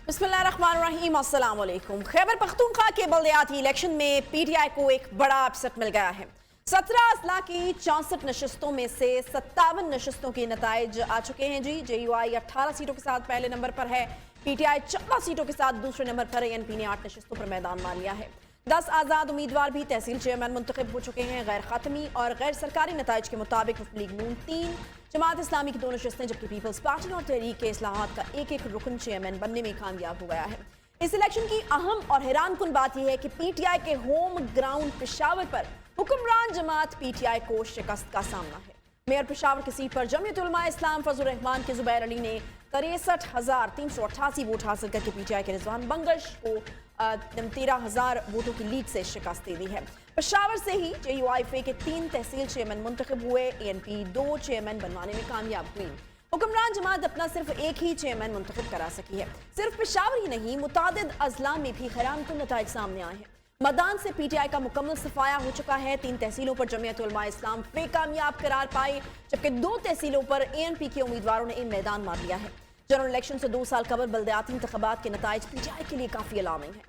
बिस्मिल्लाहिर्रहमानिर्रहीम, अस्सलाम वालेकुम। खैबर पख्तूनख्वा के बल्दियाती इलेक्शन में पीटीआई को एक बड़ा अपसेट मिल गया है। 17 अजला की 64 नशस्तों में से 57 नशस्तों के नताइज आ चुके हैं। जेयूआई 18 सीटों के साथ पहले नंबर पर है। पीटीआई 14 सीटों के साथ दूसरे नंबर पर है। एनपी ने 8 नशस्तों पर मैदान मान लिया है। 10 आज़ाद उम्मीदवार भी तहसील चेयरमैन मुंतखब हो चुके हैं। गैर खातमी और गैर सरकारी नताइज के मुताबिक मुस्लिम लीग नून 3, जमात इस्लामी की 2 नशस्तें, जबकि पीपल्स पार्टी और तहरीक इस्लाहात का एक रुकन चेयरमैन बनने में कामयाब हो गया है। इस इलेक्शन की अहम और हैरानकुन बात यह है कि पीटीआई के होम ग्राउंड पेशावर पर हुक्मरान जमात पीटीआई को शिकस्त का सामना है। मेयर पेशावर की सीट पर जमीयत उलमा इस्लाम फजल रहमान के जुबैर अली ने 63,388 वोट हासिल करके पीटीआई के रिजवान बंगश को 13,000 वोटों की लीड से शिकस्त दे दी है। पेशावर से ही जेयूआईफे के 3 तहसील चेयरमैन मुंतखब हुए। एएनपी 2 चेयरमैन बनवाने में कामयाब हुई। हुक्मरान जमात अपना सिर्फ एक ही चेयरमैन मुंतखब करा सकी है। सिर्फ पेशावर ही नहीं, मुतादिद अजला में भी हैरानकुन नताइज सामने आए हैं। मैदान से पीटीआई का मुकम्मल सफाया हो चुका है। 3 तहसीलों पर जमीयत उलमा इस्लाम फे कामयाब करार पाई, जबकि 2 तहसीलों पर एएनपी के उम्मीदवारों ने मैदान मार लिया है। जनरल इलेक्शन से 2 साल कबल बल्दियाती इंतखाबात के नताइज पीटीआई के लिए काफी अलार्मिंग है।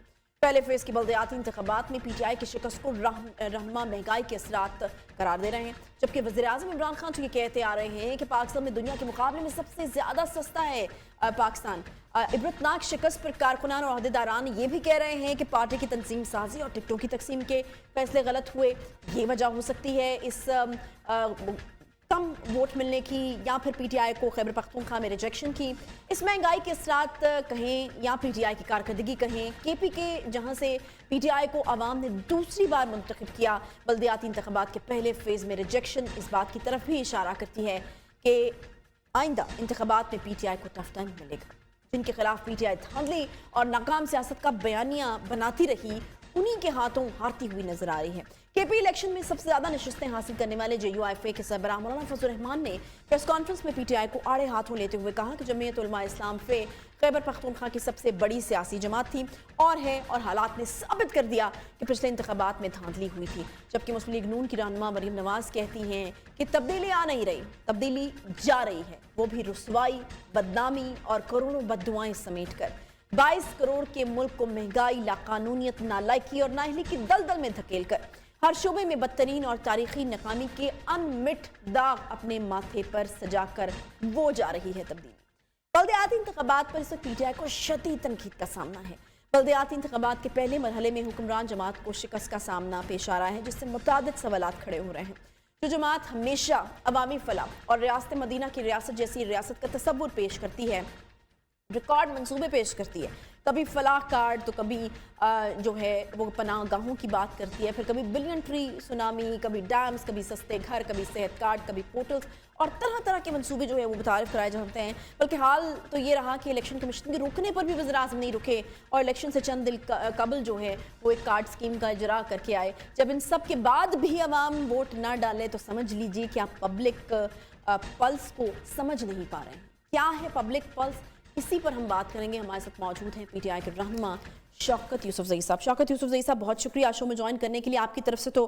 पहले फेज की बल्दियाती इंतखाबात में पीटीआई की शिकस्त को रहनुमा महंगाई के असरात करार दे रहे हैं, जबकि वज़ीर-ए-आज़म इमरान खान तो ये कहते आ रहे हैं कि पाकिस्तान में दुनिया के मुकाबले में सबसे ज्यादा सस्ता है पाकिस्तान। इबरतनाक शिकस्त पर कारकुनान और अहदेदारान ये भी कह रहे हैं कि पार्टी की तंजीम साजी और टिकटों की तकसीम के फैसले गलत हुए। ये वजह हो सकती है इस कम वोट मिलने की, या फिर पीटीआई को खैबर पख्तूनख्वा में रिजेक्शन की। इस महंगाई के असरात कहें या पीटीआई की कारकर्दगी कहें, केपी के जहां से पीटीआई को आवाम ने दूसरी बार मुंतखब किया, बल्दियाती इंतखाबात के पहले फेज में रिजेक्शन इस बात की तरफ भी इशारा करती है कि आइंदा इंतखाबात में पीटीआई को टफ टाइम मिलेगा। जिनके खिलाफ पीटीआई धांधली और नाकाम सियासत का बयानिया बनाती रही, उन्हीं के हाथों हारती हुई नजर आ रही है। केपी इलेक्शन में सबसे ज्यादा नशस्तें हासिल करने वाले जेयूआईफे के सरबराह मौलाना फजल रहमान ने प्रेस कॉन्फ्रेंस में पीटीआई को आड़े हाथों लेते हुए कहा कि जमीयत उलमा इस्लाम फे खैबर पख्तूनख्वा की सबसे बड़ी सियासी जमात थी और है, और हालात ने साबित कर दिया कि पिछले इंतखाबात में धांधली हुई थी। जबकि मुस्लिम लीग नून की रहनुमा मरीम नवाज कहती हैं कि तब्दीली आ नहीं रही, तब्दीली जा रही है, वो भी रुसवाई, बदनामी और करोड़ों बद्दुआएं समेट कर। 22 करोड़ के मुल्क को महंगाई, लाकानूनियत, नालायकी और नाअहली की दलदल में धकेल कर हर शोबे में बदतरीन और तारीखी नाकामी के अनमिट दाग अपने माथे पर सजाकर वो जा रही है तब्दीली। बल्दियाती इंतखाबात पर इस वक्त पीटीआई को शदीद तनकीद का सामना है। बल्दियाती इंतखाबात के पहले मरहले में हुक्मरान जमात को शिकस्त का सामना पेश आ रहा है, जिससे मुतादिद सवालात खड़े हो रहे हैं। जो जमात हमेशा अवामी फलाह और रियासत मदीना की रियासत जैसी रियासत का तसव्वुर पेश करती है, रिकॉर्ड मंसूबे पेश करती है, कभी फलाह कार्ड तो कभी जो है वो पनाह गाहों की बात करती है, फिर कभी बिलियन ट्री सुनामी, कभी डैम्स, कभी सस्ते घर, कभी सेहत कार्ड, कभी पोर्टल्स और तरह तरह के मंसूबे जो है वो मुतारिफ कराए जाते हैं। बल्कि हाल तो ये रहा कि इलेक्शन कमीशन के रुकने पर भी वज़ीर-ए-आज़म नहीं रुके और इलेक्शन से चंद दिन कबल जो है वो एक कार्ड स्कीम का इजरा करके आए। जब इन सब के बाद भी अवाम वोट ना डाले तो समझ लीजिए कि आप पब्लिक पल्स को समझ नहीं पा रहे हैं। क्या है पब्लिक पल्स, इसी पर हम बात करेंगे। हमारे साथ मौजूद हैं पीटीआई के रहनुमा शौकत यूसुफजई साहब। शौकत यूसुफजई साहब, बहुत शुक्रिया शो में ज्वाइन करने के लिए। आपकी तरफ से तो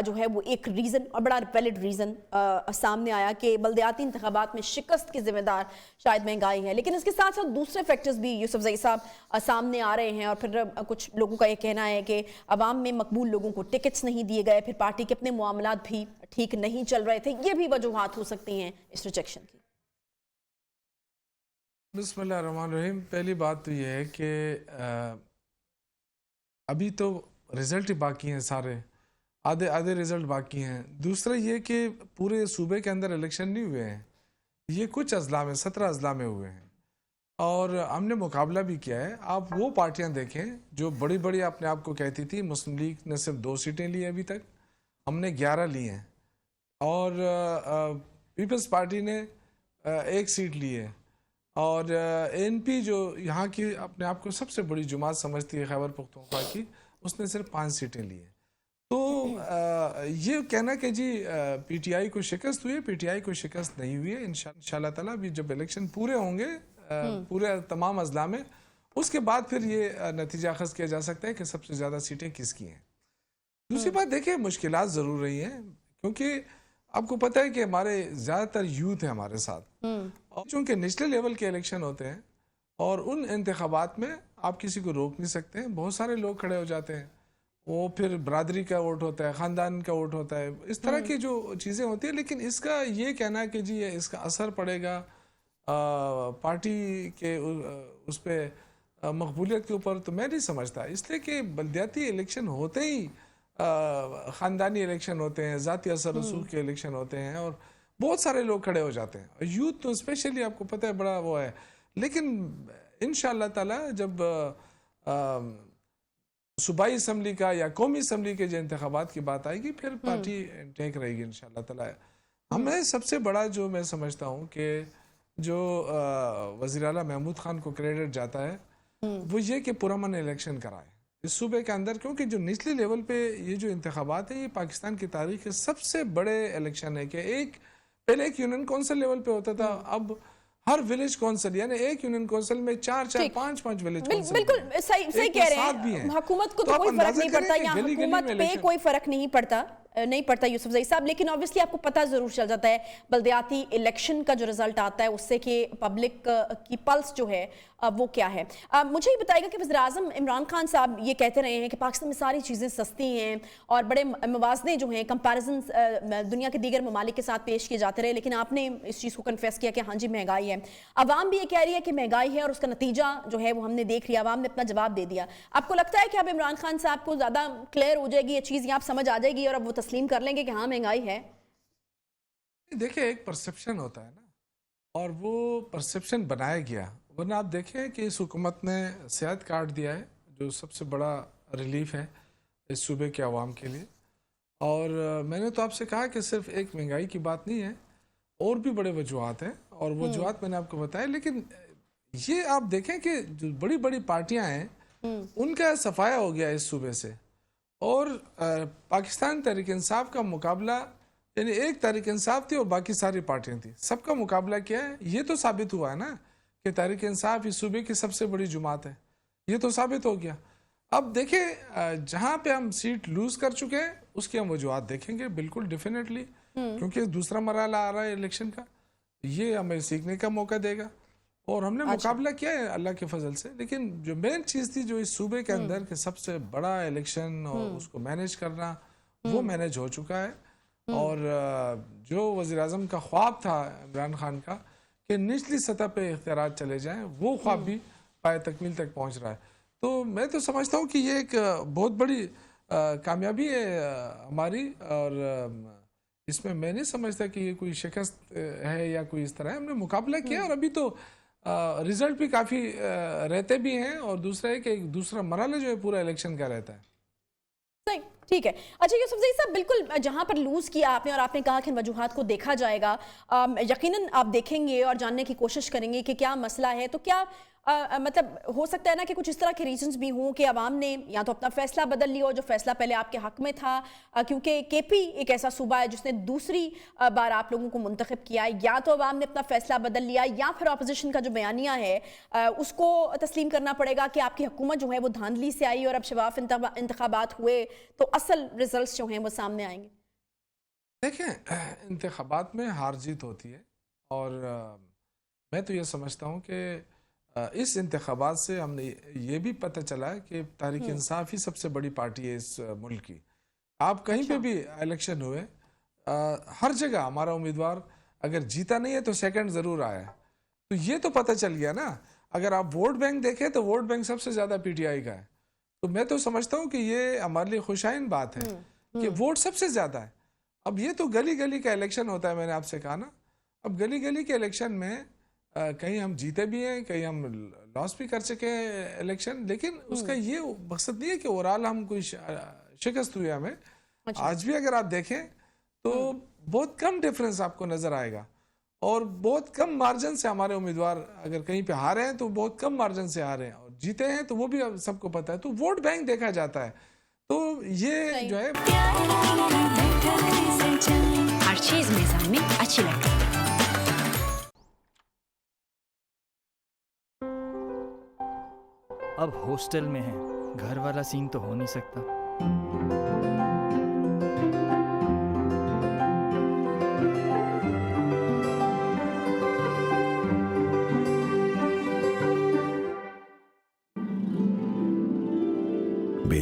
जो है वो एक रीज़न और बड़ा वैलिड रीज़न सामने आया कि बल्दियाती इंतखाबात में शिकस्त के जिम्मेदार शायद महंगाई है, लेकिन इसके साथ साथ दूसरे फैक्टर्स भी यूसुफजई साहब सामने आ रहे हैं। और फिर कुछ लोगों का ये कहना है कि अवाम में मकबूल लोगों को टिकट्स नहीं दिए गए, फिर पार्टी के अपने मामलात भी ठीक नहीं चल रहे थे। ये भी वजूहात हो सकती हैं इस रिजेक्शन की। बिस्मिल्लाहिर्रहमानिर्रहीम। पहली बात तो ये है कि अभी तो रिज़ल्ट ही बाकी हैं, सारे आधे रिज़ल्ट बाकी हैं। दूसरा ये कि पूरे सूबे के अंदर इलेक्शन नहीं हुए हैं, ये कुछ अजला में 17 अजला में हुए हैं और हमने मुकाबला भी किया है। आप वो पार्टियां देखें जो बड़ी बड़ी अपने आप को कहती थी। मुस्लिम लीग ने सिर्फ 2 सीटें ली अभी तक, हमने 11 ली हैं और पीपल्स पार्टी ने 1 सीट ली है और एनपी जो यहाँ की अपने आप को सबसे बड़ी जुमात समझती है खैबर पख्तूनख्वा की, उसने सिर्फ 5 सीटें ली हैं। तो ये कहना कि जी पीटीआई को शिकस्त हुई है, पीटीआई को शिकस्त नहीं हुई है। इंशाअल्लाह ताला अभी जब इलेक्शन पूरे होंगे पूरे तमाम अजला में, उसके बाद फिर ये नतीजा अखज़ किया जा सकता है कि सबसे ज़्यादा सीटें किसकी हैं। दूसरी बात देखिए, मुश्किलात ज़रूर रही हैं क्योंकि आपको पता है कि हमारे ज़्यादातर यूथ है हमारे साथ और चूँकि नेशनल लेवल के इलेक्शन होते हैं اور ان انتخابات میں آپ کسی کو روک نہیں سکتے ہیں. بہت سارے لوگ کھڑے ہو جاتے ہیں, وہ پھر برادری کا ووٹ ہوتا ہے, خاندان کا ووٹ ہوتا ہے, اس طرح کی جو چیزیں ہوتی ہیں. لیکن اس کا یہ کہنا ہے کہ جی اس کا اثر پڑے گا پارٹی کے اس پہ مقبولیت کے اوپر, تو میں نہیں سمجھتا. اس لیے کہ بلدیاتی الیکشن ہوتے ہی خاندانی الیکشن ہوتے ہیں, ذاتی اثر رسوخ کے الیکشن ہوتے ہیں, اور بہت سارے لوگ کھڑے ہو جاتے ہیں. یوتھ تو اسپیشلی آپ کو پتہ ہے بڑا وہ ہے. لیکن انشاءاللہ تعالی جب صوبائی اسمبلی کا یا قومی اسمبلی کے جو انتخابات کی بات آئے گی, پھر پارٹی ٹیک رہے گی انشاءاللہ تعالی. ہمیں سب سے بڑا جو میں سمجھتا ہوں کہ جو وزیر اعلیٰ محمود خان کو کریڈٹ جاتا ہے وہ یہ کہ پرامن الیکشن کرائے اس صوبے کے اندر, کیونکہ جو نچلی لیول پہ یہ جو انتخابات ہیں یہ پاکستان کی تاریخ کے سب سے بڑے الیکشن ہے. کہ پہلے ایک یونین کونسل لیول پہ ہوتا تھا, اب ہر ولیج کونسل, یعنی ایک یونین کونسل میں 4-4-5-5 ولیج کونسل. بالکل صحیح کہہ رہے ہیں. حکومت کو تو کوئی فرق نہیں پڑتا, یا حکومت پہ کوئی فرق نہیں پڑتا یوسف زئی صاحب. لیکن obviously آپ کو پتہ ضرور چل جاتا ہے بلدیاتی الیکشن کا جو رزلٹ آتا ہے اس سے کہ پبلک کی پلس جو ہے وہ کیا ہے. مجھے یہ بتائے گا کہ وزیراعظم عمران خان صاحب یہ کہتے رہے ہیں کہ پاکستان میں ساری چیزیں سستی ہیں اور بڑے موازنے جو ہیں کمپیریزنز دنیا کے دیگر ممالک کے ساتھ پیش کیے جاتے رہے, لیکن آپ نے اس چیز کو کنفیس کیا کہ ہاں جی مہنگائی ہے. عوام بھی یہ کہہ رہی ہے کہ مہنگائی ہے اور اس کا نتیجہ جو ہے وہ ہم نے دیکھ لیا, عوام نے اپنا جواب دے دیا. آپ کو لگتا ہے کہ اب عمران خان صاحب کو زیادہ کلیئر ہو جائے گی یہ چیز, یا آپ سمجھ آ جائے گی اور اب وہ تسلیم کر لیں گے کہ ہاں مہنگائی ہے؟ دیکھیں ایک پرسپشن ہوتا ہے نا, اور وہ پرسپشن بنایا گیا. ورنہ آپ دیکھیں کہ اس حکومت نے صحت کارڈ دیا ہے جو سب سے بڑا ریلیف ہے اس صوبے کے عوام کے لیے. اور میں نے تو آپ سے کہا کہ صرف ایک مہنگائی کی بات نہیں ہے, اور بھی بڑے وجوہات ہیں, اور وجوہات میں نے آپ کو بتایا. لیکن یہ آپ دیکھیں کہ جو بڑی بڑی پارٹیاں ہیں ان کا صفایا ہو گیا اس صوبے سے, اور پاکستان تحریک انصاف کا مقابلہ, یعنی ایک تحریک انصاف تھی اور باقی ساری پارٹیاں تھیں, سب کا مقابلہ کیا ہے. یہ تو ثابت ہوا ہے نا کہ تحریک انصاف اس صوبے کی سب سے بڑی جماعت ہے, یہ تو ثابت ہو گیا. اب دیکھیں جہاں پہ ہم سیٹ لوز کر چکے ہیں اس کی ہم وجوہات دیکھیں گے بالکل ڈیفینیٹلی, کیونکہ دوسرا مرحلہ آ رہا ہے الیکشن کا, یہ ہمیں سیکھنے کا موقع دے گا, اور ہم نے مقابلہ کیا ہے اللہ کے فضل سے. لیکن جو مین چیز تھی جو اس صوبے کے اندر کہ سب سے بڑا الیکشن اور اس کو مینیج کرنا, وہ مینیج ہو چکا ہے. اور جو وزیر اعظم کا خواب تھا عمران خان کا کہ نچلی سطح پہ اختیارات چلے جائیں, وہ خواب بھی پائے تکمیل تک پہنچ رہا ہے. تو میں تو سمجھتا ہوں کہ یہ ایک بہت بڑی کامیابی ہے ہماری, اور اس میں نہیں سمجھتا کہ یہ کوئی شکست ہے یا کوئی اس طرح ہے. ہم نے مقابلہ کیا اور ابھی تو رزلٹ بھی کافی رہتے بھی ہیں, اور دوسرا ہے کہ ایک دوسرا مرحلہ جو ہے پورا الیکشن کا رہتا ہے. صحیح, ٹھیک ہے. اچھا یوسف زئی صاحب, بالکل جہاں پر لوز کیا آپ نے اور آپ نے کہا کہ ان وجوہات کو دیکھا جائے گا, یقیناً آپ دیکھیں گے اور جاننے کی کوشش کریں گے کہ کیا مسئلہ ہے. تو کیا مطلب ہو سکتا ہے نا کہ کچھ اس طرح کے ریزنز بھی ہوں کہ عوام نے یا تو اپنا فیصلہ بدل لیا ہو جو فیصلہ پہلے آپ کے حق میں تھا, کیونکہ کے پی ایک ایسا صوبہ ہے جس نے دوسری بار آپ لوگوں کو منتخب کیا ہے, یا تو عوام نے اپنا فیصلہ بدل لیا, یا پھر اپوزیشن کا جو بیانیہ ہے اس کو تسلیم کرنا پڑے گا کہ آپ کی حکومت جو ہے وہ دھاندلی سے آئی اور اب شفاف انتخابات ہوئے تو اصل ریزلٹس جو ہیں وہ سامنے آئیں گے. دیکھیں انتخابات میں ہار جیت ہوتی ہے, اور میں تو یہ سمجھتا ہوں کہ اس انتخابات سے ہم نے یہ بھی پتہ چلا ہے کہ تحریک انصاف ہی سب سے بڑی پارٹی ہے اس ملک کی. آپ کہیں پہ بھی الیکشن ہوئے, ہر جگہ ہمارا امیدوار اگر جیتا نہیں ہے تو سیکنڈ ضرور آیا ہے. تو یہ تو پتہ چل گیا نا. اگر آپ ووٹ بینک دیکھیں تو ووٹ بینک سب سے زیادہ پی ٹی آئی کا ہے. تو میں تو سمجھتا ہوں کہ یہ ہمارے لیے خوشائن بات ہے کہ ووٹ سب سے زیادہ ہے. اب یہ تو گلی گلی کا الیکشن ہوتا ہے, میں نے آپ سے کہا نا. اب گلی گلی کے الیکشن میں کہیں ہم جیتے بھی ہیں, کہیں ہم لاس بھی کر سکے الیکشن, لیکن اس کا یہ مقصد نہیں ہے کہ اوورال ہم کوئی شکست ہوئی ہمیں. آج بھی اگر آپ دیکھیں تو بہت کم ڈیفرنس آپ کو نظر آئے گا, اور بہت کم مارجن سے ہمارے امیدوار اگر کہیں پہ ہارے ہیں تو بہت کم مارجن سے ہارے ہیں, اور جیتے ہیں تو وہ بھی سب کو پتہ ہے. تو ووٹ بینک دیکھا جاتا ہے. تو یہ جو ہے ہر چیز میزان میں اچھی لگتی ہے. اب ہاسٹل میں ہے, گھر والا سین تو ہو نہیں سکتا.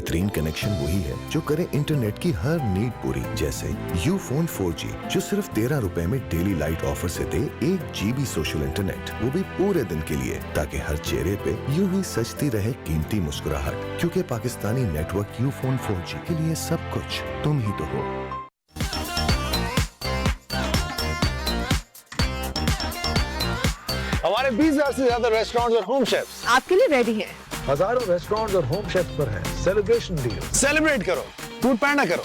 बेहतरीन कनेक्शन वही है जो करे इंटरनेट की हर नीड पूरी, जैसे यूफोन 4G जो सिर्फ 13 रुपए में डेली लाइट ऑफर से दे 1 GB सोशल इंटरनेट, वो भी पूरे दिन के लिए, ताकि हर चेहरे पे यूं ही सजती रहे कीमती मुस्कुराहट, क्योंकि पाकिस्तानी नेटवर्क यूफोन 4G के लिए सब कुछ तुम ही तो हो। हमारे 20,000 से ज्यादा रेस्टोरेंट्स और होम शेफ्स आपके लिए रेडी है। हजारों रेस्टोरेंट्स और होम शेफ्स पर है सेलिब्रेशन डील। सेलिब्रेट करो, फूड पैंडा करो।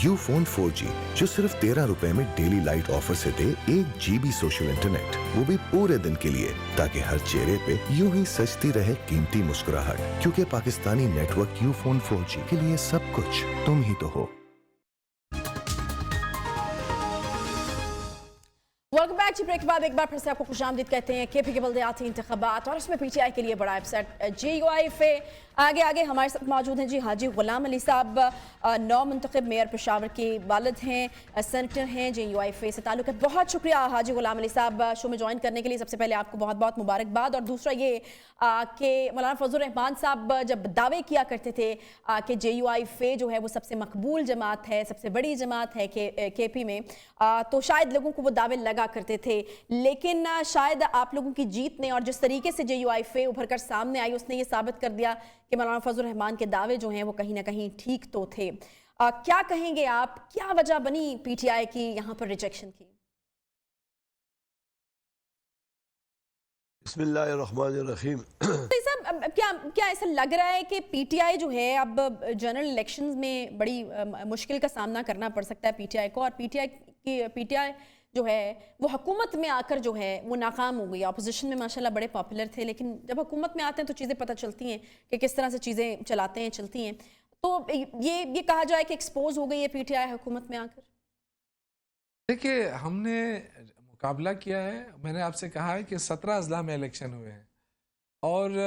यूफोन 4G जो सिर्फ 13 रुपए में डेली लाइट ऑफर से दे 1 GB सोशल इंटरनेट, वो भी पूरे दिन के लिए, ताकि हर चेहरे पे यूं ही सजती रहे कीमती मुस्कुराहट, क्योंकि पाकिस्तानी नेटवर्क यूफोन 4G के लिए सब कुछ तुम ही तो हो। वेलकम बैक जी। ब्रेक के बाद एक बार फिर से आपको खुशामदीद कहते हैं। केपी के बल्दियाती इंतखाबात और उसमें पीटीआई के लिए बड़ा अपसेट। JUIFA आगे हमारे साथ मौजूद हैं जी हाजी गुलाम अली साहब, नौ मुंतखब मेयर पेशावर के वालिद हैं, सेनेटर हैं, JUIFA से ताल्लुक़ है। बहुत शुक्रिया हाजी गुलाम अली साहब शो में ज्वाइन करने के लिए। सबसे पहले आपको बहुत बहुत मुबारकबाद। और दूसरा ये कि मौलाना फजल रहमान साहब जब दावे किया करते थे कि JUIFA जो है वो सबसे मकबूल जमात है, सबसे बड़ी जमात है KP में, तो शायद लोगों को वो दावे लगा करते थे, लेकिन शायद आप लोगों की जीत ने और जिस तरीके से JUIFA उभर कर सामने आई उसने ये साबित कर दिया कि मौलाना फजल रहमान के दावे जो हैं वो कहीं ना कहीं ठीक तो थे। क्या कहेंगे आप, क्या वजह बनी PTI की यहाँ पर रिजेक्शन की? बिस्मिल्लाहिर्रहमानिर्रहीम। साहब क्या ऐसा लग रहा है कि PTI जो है अब जनरल इलेक्शंस में बड़ी मुश्किल का सामना करना पड़ सकता है PTI को, और PTI जो है वो हुकूमत में आकर जो है वो नाकाम हो गई। अपोजिशन में माशाल्लाह बड़े पॉपुलर थे, लेकिन जब हुकूमत में आते हैं तो चीज़ें पता चलती हैं कि किस तरह से चीज़ें चलाते हैं, चलती हैं। तो ये कहा जाए कि एक्सपोज हो गई है PTI हुकूमत में आकर। देखिए, हमने मुकाबला किया है। मैंने आपसे कहा है कि 17 अजला में इलेक्शन हुए हैं, और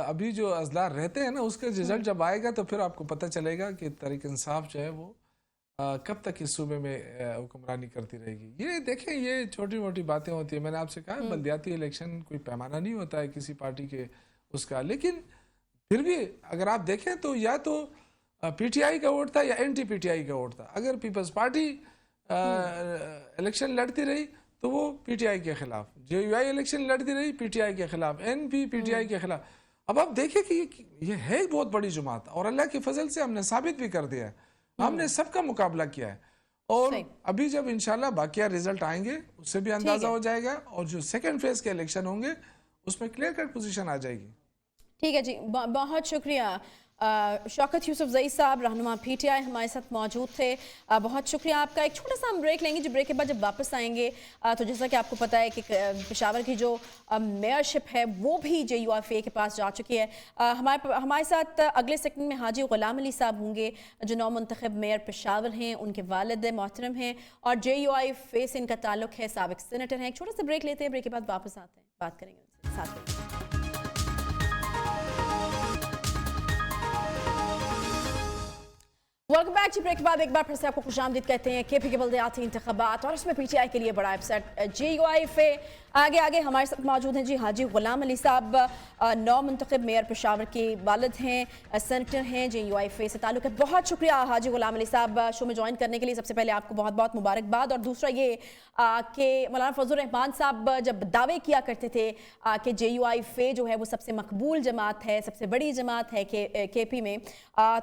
अभी जो अजला रहते हैं ना उसका रिजल्ट जब आएगा तो फिर आपको पता चलेगा कि तहरीक इंसाफ जो है वो कब तक इस सूबे में हुक्मरानी करती रहेगी। ये देखें, ये छोटी मोटी बातें होती हैं। मैंने आपसे कहा बल्दियाती इलेक्शन कोई पैमाना नहीं होता है किसी पार्टी के उसका, लेकिन फिर भी अगर आप देखें तो या तो PTI का वोट था या NT-PTI का वोट था। अगर पीपल्स पार्टी इलेक्शन लड़ती रही तो वो PTI के खिलाफ, JUI इलेक्शन लड़ती रही PTI के खिलाफ, NP PTI के खिलाफ। अब आप देखें कि ये है एक बहुत बड़ी जमात, और अल्लाह के फजल से हमने साबित भी कर दिया है, हमने सबका मुकाबला किया है। और अभी जब इंशाल्लाह बाकिया रिजल्ट आएंगे उससे भी अंदाजा हो जाएगा, और जो सेकंड फेज के इलेक्शन होंगे उसमें क्लियर कट पोजीशन आ जाएगी। ठीक है जी, बहुत शुक्रिया। शौकत यूसुफ ज़ई साहब रहनुमा PTI हमारे साथ मौजूद थे। बहुत शुक्रिया आपका। एक छोटा सा हम ब्रेक लेंगे जी। ब्रेक के बाद जब वापस आएंगे तो जैसा कि आपको पता है कि पेशावर की जो मेयरशिप है वो भी JUIFA के पास जा चुकी है। हमारे साथ अगले सेकंड में हाजी गुलाम अली साहब होंगे जो नौ मुंतखब मेयर पेशावर हैं, उनके वालिद मोहतरम हैं, और JUIFA से इनका ताल्लुक है, साबिक सेनेटर हैं। एक छोटा सा ब्रेक लेते हैं, ब्रेक के बाद वापस आते हैं, बात करेंगे उनसे साथ में। वेलकम बैक जी। ब्रेक के बाद एक बार फिर से आपको खुशामदीद कहते हैं। केपी के बल्दियाती इंतखाबात और उसमें PTI के लिए बड़ा अपसेट। JUIFA आगे हमारे साथ मौजूद हैं जी हाजी गुलाम अली साहब, नौ मुंतखब मेयर पेशावर के वालिद हैं, सेनेटर हैं, JUIFA से ताल्लुक़ है। बहुत शुक्रिया हाजी गुलाम अली साहब शो में ज्वाइन करने के लिए। सबसे पहले आपको बहुत बहुत मुबारकबाद। और दूसरा ये कि मौलाना फजल रहमान साहब जब दावे किया करते थे कि JUIFA जो है वो सबसे मकबूल जमात है, सबसे बड़ी जमात है KP में,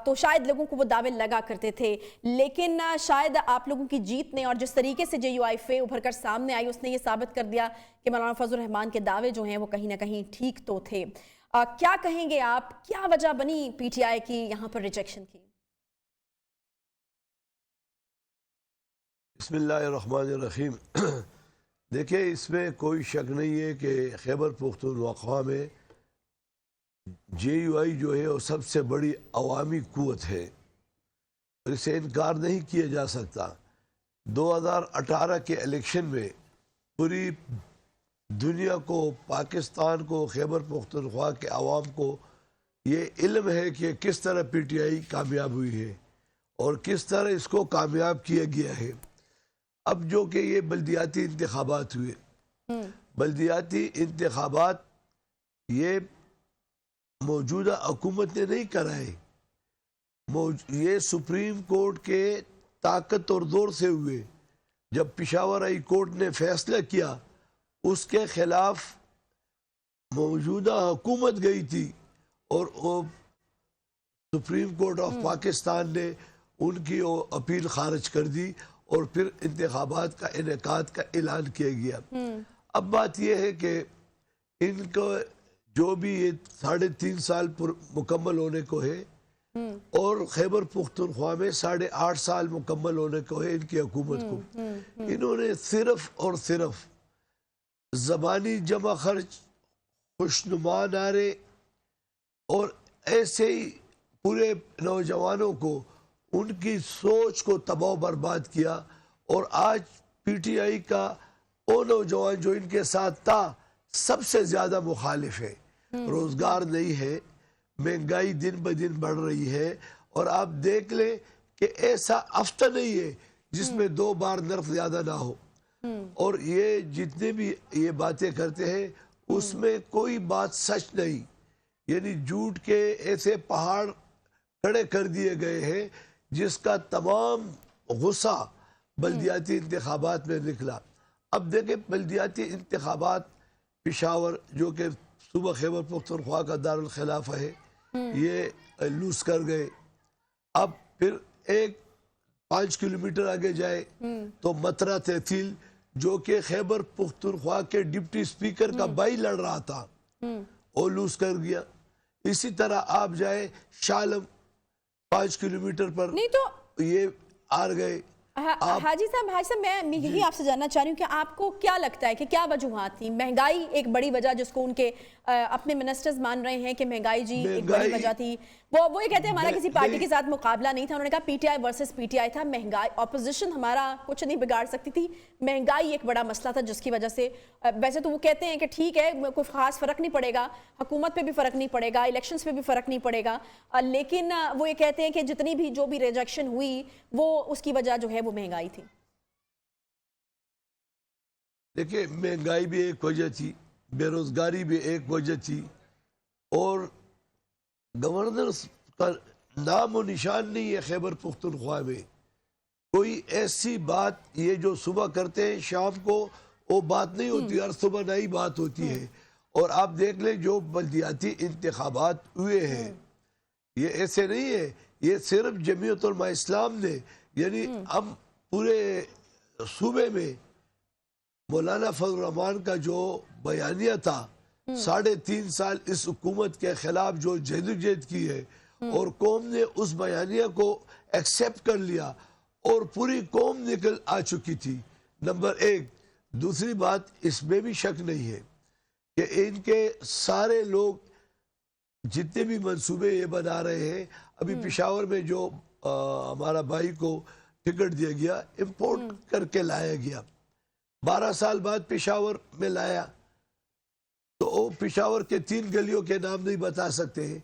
तो शायद लोगों को वो दावे लगा करते थे, लेकिन शायद आप लोगों की जीत ने और जिस तरीके से JUIFA उभर कर सामने आई उसने ये साबित कर दिया कि मौलाना फजल रहमान के दावे जो हैं वो कहीं ना कहीं ठीक तो थे। क्या कहेंगे आप, क्या वजह बनी PTI की यहाँ पर रिजेक्शन की? बिस्मिल्लाहिर्रहमानिर्रहीम। देखिए, इसमें कोई शक नहीं है कि खैबर पख्तूनख्वा में JUI जो है वो सबसे बड़ी अवामी कुव्वत है, और इसे इनकार नहीं किया जा सकता। 2018 के इलेक्शन में पूरी दुनिया को, पाकिस्तान को, खैबर पख्तूनख्वा के अवाम को ये इल्म है कि किस तरह PTI कामयाब हुई है और किस तरह इसको कामयाब किया गया है। अब जो कि ये बल्दियाती इंतखाबात हुए, बल्दियाती इंतखाबात ये موجودہ حکومت نے نہیں کرائے، یہ سپریم کورٹ کے طاقت اور زور سے ہوئے۔ جب پشاور ہائی کورٹ نے فیصلہ کیا اس کے خلاف موجودہ حکومت گئی تھی اور سپریم کورٹ آف پاکستان نے ان کی اپیل خارج کر دی اور پھر انتخابات کا انعقاد کا اعلان کیا گیا۔ اب بات یہ ہے کہ ان کو جو بھی یہ 3.5 سال مکمل ہونے کو ہے اور خیبر پختونخوا میں 8.5 سال مکمل ہونے کو ہے ان کی حکومت کو، انہوں نے صرف اور صرف زبانی جمع خرچ، خوشنما نعرے اور ایسے ہی پورے نوجوانوں کو ان کی سوچ کو تباہ و برباد کیا۔ اور آج پی ٹی آئی کا وہ نوجوان جو ان کے ساتھ تھا سب سے زیادہ مخالف ہے۔ روزگار نہیں ہے، مہنگائی دن بہ دن بڑھ رہی ہے، اور آپ دیکھ لیں کہ ایسا ہفتہ نہیں ہے جس میں 2 بار نرخ زیادہ نہ ہو۔ اور یہ جتنے بھی یہ باتیں کرتے ہیں اس میں کوئی بات سچ نہیں، یعنی جھوٹ کے ایسے پہاڑ کھڑے کر دیے گئے ہیں جس کا تمام غصہ بلدیاتی انتخابات میں نکلا۔ اب دیکھیں بلدیاتی انتخابات پشاور جو کہ صوبہ خیبر پختونخوا کا دارالخلافہ ہے یہ لوز کر گئے۔ اب پھر 5 کلومیٹر آگے جائے تو مترا تحصیل جو کہ خیبر پختونخوا کے ڈپٹی سپیکر کا بھائی لڑ رہا تھا وہ لوز کر گیا۔ اسی طرح آپ جائے شالم 5 کلومیٹر پر نہیں تو یہ ہار گئے۔ حاجی صاحب میں یہی آپ سے جاننا چاہ رہی ہوں کہ آپ کو کیا لگتا ہے کہ کیا وجوہات تھی؟ مہنگائی ایک بڑی وجہ جس کو ان کے اپنے منسٹرز مان رہے ہیں کہ مہنگائی جی ایک بڑی وجہ تھی، وہ یہ کہتے ہیں ہمارا کسی پارٹی کے ساتھ مقابلہ نہیں تھا، انہوں نے کہا P T I versus P T I تھا، مہنگائی اپوزیشن ہمارا کچھ نہیں بگاڑ سکتی تھی، مہنگائی ایک بڑا مسئلہ تھا جس کی وجہ سے ویسے تو وہ کہتے ہیں کہ ٹھیک ہے کوئی خاص فرق نہیں پڑے گا، حکومت پہ بھی فرق نہیں پڑے گا، الیکشنز پہ بھی فرق نہیں پڑے گا، لیکن وہ یہ کہتے ہیں کہ جتنی بھی جو بھی ریجیکشن ہوئی وہ اس کی وجہ جو ہے وہ مہنگائی تھی۔ دیکھیں مہنگائی بھی ایک وجہ تھی، بے روزگاری بھی ایک وجہ تھی، اور گورنر کا نام و نشان نہیں ہے خیبر پختونخوا میں۔ کوئی ایسی بات یہ جو صبح کرتے ہیں شام کو وہ بات نہیں ہوتی، ہر صبح نئی بات ہوتی ہے۔ اور آپ دیکھ لیں جو بلدیاتی انتخابات ہوئے ہیں یہ ایسے نہیں ہے، یہ صرف جمعیت علماء اسلام نے، یعنی ہم پورے صوبے میں مولانا فضل الرحمان کا جو بیانیہ تھا 3.5 سال اس حکومت کے خلاف جو جدوجہد کی ہے، اور قوم نے اس بیانیہ کو ایکسیپٹ کر لیا اور پوری قوم نکل آ چکی تھی، نمبر 1۔ دوسری بات اس میں بھی شک نہیں ہے کہ ان کے سارے لوگ جتنے بھی منصوبے یہ بنا رہے ہیں، ابھی پشاور میں جو ہمارا بھائی کو ٹکٹ دیا گیا امپورٹ کر کے لایا گیا، 12 سال بعد پشاور میں لایا، تو وہ پشاور کے 3 گلیوں کے نام نہیں بتا سکتے ہیں،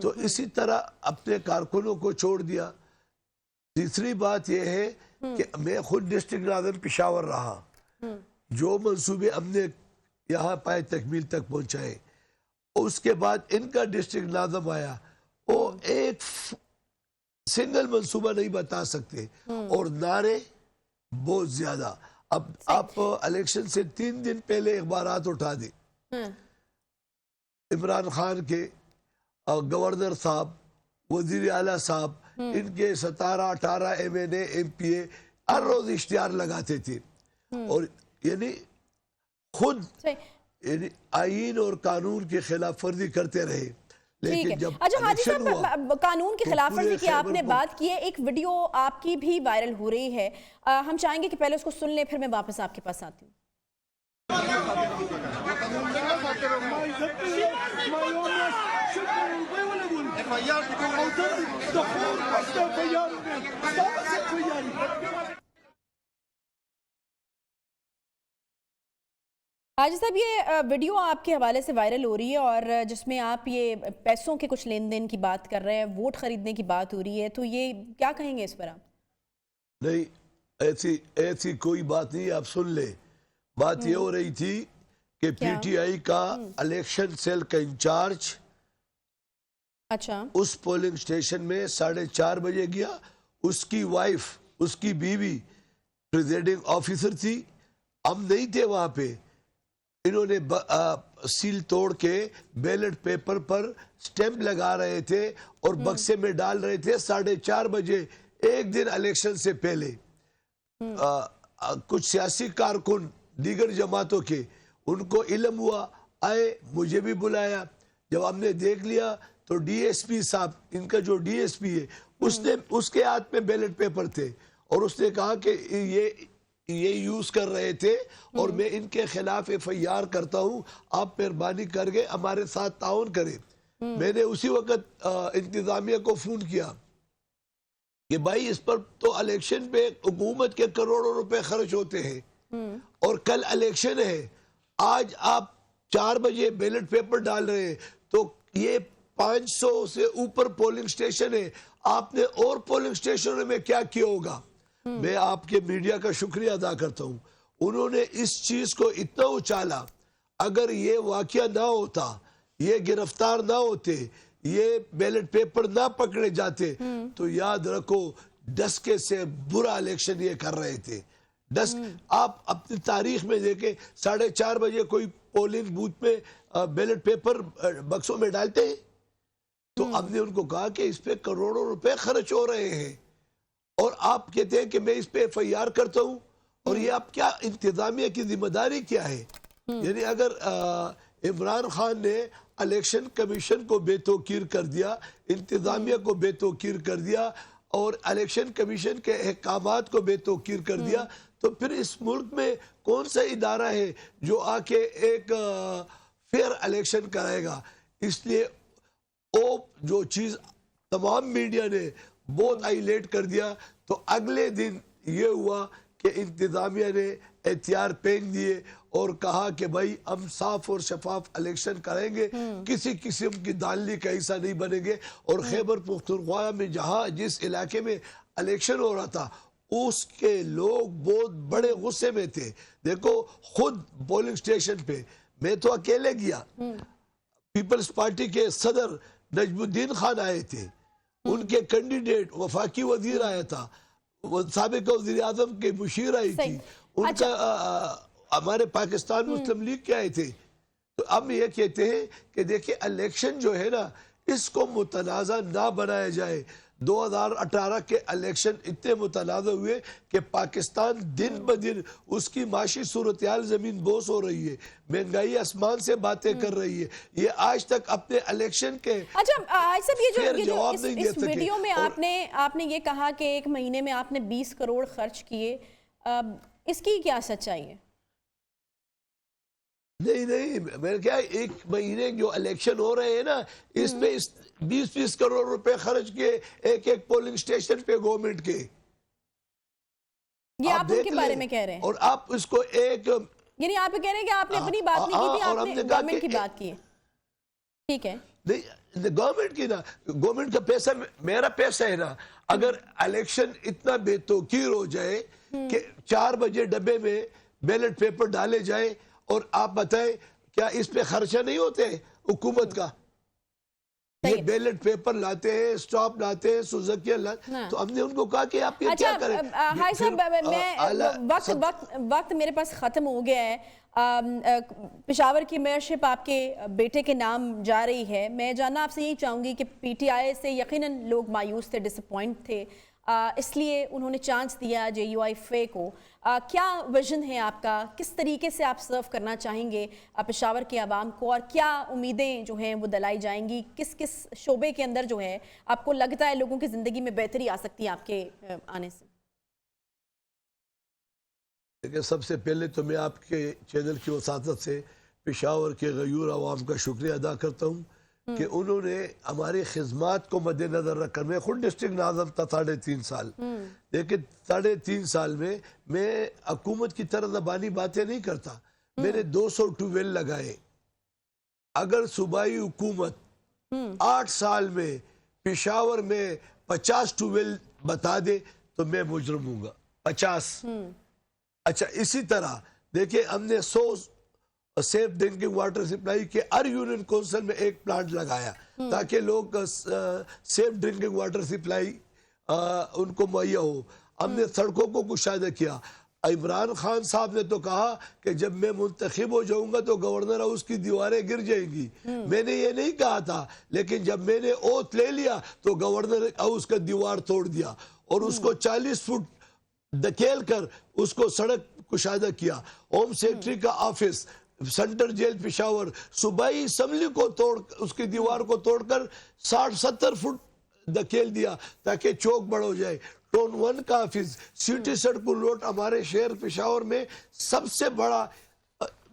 تو اسی طرح اپنے کارکنوں کو چھوڑ دیا۔ تیسری بات یہ ہے کہ میں خود ڈسٹرکٹ ناظر پشاور رہا، جو منصوبے ہم نے یہاں پائے تکمیل تک پہنچائے، اس کے بعد ان کا ڈسٹرکٹ ناظم آیا، وہ ایک سنگل منصوبہ نہیں بتا سکتے، اور نعرے بہت زیادہ۔ اب آپ الیکشن سے 3 دن پہلے اخبارات اٹھا دیں، عمران خان کے، گورنر صاحب، وزیر اعلیٰ صاحب، ان کے 17-18 M N A M P A ہر روز اشتہار لگاتے تھے، اور یعنی خود یعنی آئین اور قانون کی خلاف ورزی کرتے رہے۔ لیکن جب اچھا حاجی الیکشن ہوا صاحب قانون کی خلاف ورزی کی آپ نے بات کی ہے، ایک ویڈیو آپ کی بھی وائرل ہو رہی ہے، ہم چاہیں گے کہ پہلے اس کو سن لیں پھر میں واپس آپ کے پاس آتی ہوں۔ حاجی صاحب یہ ویڈیو آپ کے حوالے سے وائرل ہو رہی ہے اور جس میں آپ یہ پیسوں کے کچھ لین دین کی بات کر رہے ہیں، ووٹ خریدنے کی بات ہو رہی ہے، تو یہ کیا کہیں گے اس پر آپ؟ نہیں ایسی کوئی بات نہیں، آپ سن لیں۔ بات یہ ہو رہی تھی کہ پی ٹی آئی کا الیکشن سیل کا انچارج अच्छा, उस पोलिंग स्टेशन में 4:30 बजे गया। उसकी वाइफ, उसकी बीवी प्रिजाइडिंग ऑफिसर थी, हम नहीं थे वहां पे। इन्होंने सील तोड़ के बैलेट पेपर पर स्टैंप लगा रहे थे और बक्से में डाल रहे थे 4:30 बजे, एक दिन इलेक्शन से पहले। कुछ सियासी कारकुन दीगर जमातों के, उनको इल्म हुआ, आए, मुझे भी बुलाया। जब हमने देख लिया तो डीएसपी साहब, इनका जो डीएसपी है, उसके हाथ में बैलेट पेपर थे और उसने कहा कि ये यूज कर रहे थे और मैं इनके खिलाफ एफआईआर करता हूं, आप मेहरबानी करके हमारे साथ ताउन करें। मैंने उसी वक्त इंतजामिया को फोन किया कि भाई इस पर तो इलेक्शन पे हुकूमत के करोड़ों रुपए खर्च होते हैं और कल इलेक्शन है, आज आप 4 बजे बैलेट पेपर डाल रहे हैं, तो ये 500 से ऊपर पोलिंग स्टेशन है, आपने और पोलिंग स्टेशनों में क्या किया होगा। मैं आपके मीडिया का शुक्रिया अदा करता हूं, उन्होंने इस चीज को इतना उछाला। अगर ये वाकया ना होता, ये गिरफ्तार ना होते, ये बैलेट पेपर ना पकड़े जाते, तो याद रखो डस्के से बुरा इलेक्शन ये कर रहे थे। आप अपनी तारीख में देखें, 4:30 बजे कोई पोलिंग बूथ में बैलेट पेपर बक्सों में डालते हैं। तो हमने उनको कहा कि इस पे करोड़ों रुपए खर्च हो रहे हैं और आप कहते हैं कि मैं इस पे एफआईआर करता हूं, और ये आप क्या, इंतजामिया की जिम्मेदारी क्या है। यानी अगर इमरान खान ने इलेक्शन कमीशन को बेतौकीर कर दिया, इंतजामिया को बेतौकीर कर दिया और इलेक्शन कमीशन के अहकामात को बेतौकीर कर दिया, तो फिर इस मुल्क में कौन सा इदारा है जो आके एक फेयर इलेक्शन कराएगा। इसलिए वो जो चीज तमाम मीडिया ने बहुत हाईलाइट कर दिया, तो अगले दिन ये हुआ कि इंतजामिया ने एहतियार फेंक दिए और कहा कि भाई हम साफ और शफाफ इलेक्शन करेंगे, किसी किस्म की दानली का हिस्सा नहीं बनेंगे। और खैबर पख्तूनख्वा में जहां जिस इलाके में इलेक्शन हो रहा था, उसके लोग बहुत बड़े गुस्से में थे। देखो, खुद पोलिंग स्टेशन पे मैं तो अकेले गया, पीपल्स पार्टी के सदर नजमुद्दीन खान आए थे, उनके कैंडिडेट वफाकी वजीर आया था, साबिक वजीर आजम के मुशीर आई थी, उनका हमारे पाकिस्तान मुस्लिम लीग के आए थे। तो हम ये कहते हैं कि देखिए, इलेक्शन जो है ना, इसको मुतनाज़ा ना बनाया जाए। 2018 के इलेक्शन इतने मुतनाज़ा हुए कि पाकिस्तान दिन ब दिन उसकी माशी सूरत-ए-हाल ज़मीन बोस हो रही है, महंगाई आसमान से बातें कर रही है। ये आज तक अपने इलेक्शन के सब ये जो जवाब नहीं दे इस वीडियो में आपने ये कहा कि 1 महीने में आपने 20 करोड़ खर्च किए, इसकी क्या सच्चाई है? नहीं, मैंने क्या, 1 महीने जो इलेक्शन हो रहे हैं ना, इसमें 20-20 करोड़ रुपए खर्च किए एक पोलिंग स्टेशन पे गवर्नमेंट के। ये आप उनके बारे में कह रहे हैं और आप इसको यानी आप कह रहे हैं कि आपने अपनी बात नहीं की थी, आपने गवर्नमेंट की बात की है। ठीक है, नहीं, गवर्नमेंट की ना, गवर्नमेंट का पैसा मेरा पैसा है ना। अगर इलेक्शन इतना बेतौकीर हो जाए कि 4 बजे डब्बे में बैलेट पेपर डाले जाए, और आप बताएं क्या इस पे खर्चा नहीं होते हुकूमत का। ये बैलेट पेपर लाते हैं, स्टॉप लाते हैं, सुजुकी लाते हैं। तो हमने उनको कहा कि आप ये क्या करें। हाय साहब, वक्त मेरे पास खत्म हो गया है। पेशावर की मेयरशिप आपके बेटे के नाम जा रही है। मैं जानना आपसे यही चाहूंगी कि पीटीआई से यकीनन लोग मायूस थे, डिसअपॉइंट थे, इसलिए उन्होंने चांस दिया JUIFA को। क्या विजन है आपका, किस तरीके से आप सर्व करना चाहेंगे पेशावर के आवाम को, और क्या उम्मीदें जो हैं वो दिलाई जाएंगी, किस किस शोबे के अंदर जो है आपको लगता है लोगों की ज़िंदगी में बेहतरी आ सकती है आपके आने से? देखिए, सबसे पहले तो मैं आपके चैनल की वसातत से पेशावर के गयूर आवाम का शुक्रिया अदा करता हूँ कि उन्होंने हमारी खिदमत को मद्देनजर रखकर, मैं खुद डिस्ट्रिक्ट नाज़म था 3.5 साल, लेकिन 3.5 साल में मैं हुकूमत की तरह ज़बानी बातें नहीं करता। मैंने 200 ट्यूबवेल लगाए। अगर सूबाई हुकूमत 8 साल में पेशावर में 50 ट्यूबवेल बता दे तो मैं मुजरम हूँगा। 50। अच्छा, इसी तरह देखिए, हमने 100 सेफ ड्रिंकिंग वाटर सप्लाई के हर यूनियन काउंसिल में एक प्लांट लगाया ताकि लोग सेफ ड्रिंकिंग वाटर सप्लाई उनको मुहैया हो। हमने सड़कों को कुशादा किया। इमरान खान साहब ने तो कहा कि जब मैं मुंतखब हो जाऊंगा तो गवर्नर हाउस की दीवारें गिर जाएंगी। मैंने ये नहीं कहा था, लेकिन जब मैंने ओथ ले लिया तो गवर्नर हाउस का दीवार तोड़ दिया और उसको 40 फुट धकेल कर उसको सड़क कुशादा किया। होम सेक्रेटरी का ऑफिस, सेंट्रल जेल पेशावर, सूबाई असेंबली को तोड़, उसकी दीवार को तोड़कर 60-70 फुट धकेल दिया ताकि चौक बड़ा हो जाए। टोन 1 का ऑफिस, सिटी सर्कुलर रोड हमारे शहर पेशावर में सबसे बड़ा